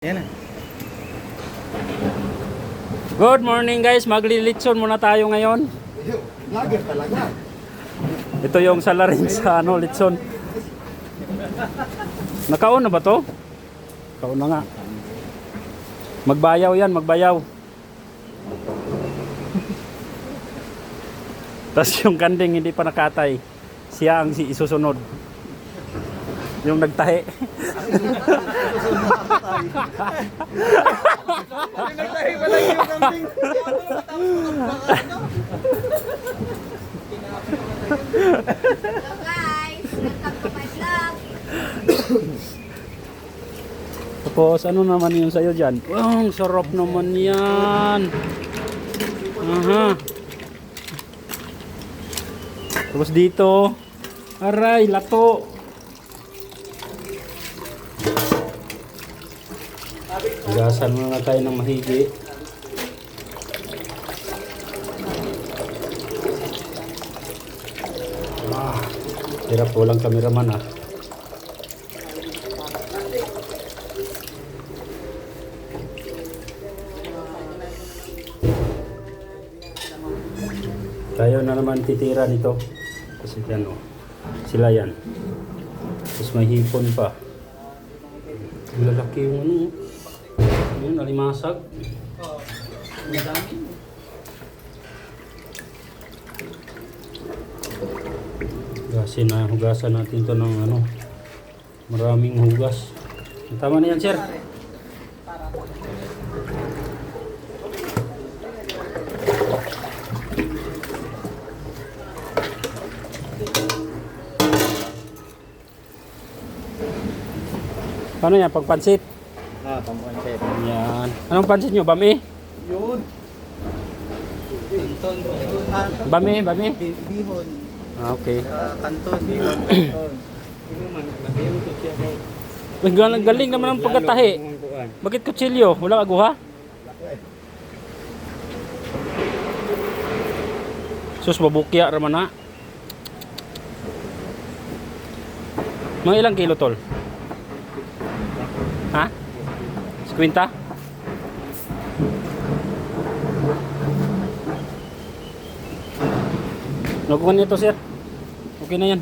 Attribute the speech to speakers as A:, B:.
A: Yan na.
B: Good morning guys, maglilitson muna tayo ngayon.
A: Lager talaga.
B: Ito yung salarin sa litson. Nakaon na ba to? Nakaon na nga. Magbayaw yan, magbayaw. Tapos yung kanding hindi pa nakatay. Siya ang isusunod. Yung nagtahi.
A: Nagtahi pa lang yung kambing.
C: Hello guys, welcome to my vlog.
B: Tapos ano naman yung sa'yo dyan? Oh, sarap naman yan. Aha. Tapos dito, aray, lato. Gasan muna tayo ng mahigi. Hirap, walang kameraman ah. Tayo na naman titira nito. Kasi yan oh. Sila yan. Tapos may hipon pa. Lalaki yung ano. Yun, alimasag. Hugasan natin to ng ano. Maraming hugas. Tama na yan, sir. Paano yan? Pagpansit?
A: Pampansit.
B: Yan. Anong pansit nyo? Bami?
A: Yun. Kanton.
B: Bami? Bami?
A: Bihon.
B: Ah, okay.
A: Kanton. Bihon. Kanton.
B: Galing naman ang pagkatahi. Bakit kutsilyo? Walang aguha? Sus, babukya raman na. Mga ilang kilo tol? Ha? 50? Nakuha nito sir. Okay na yan.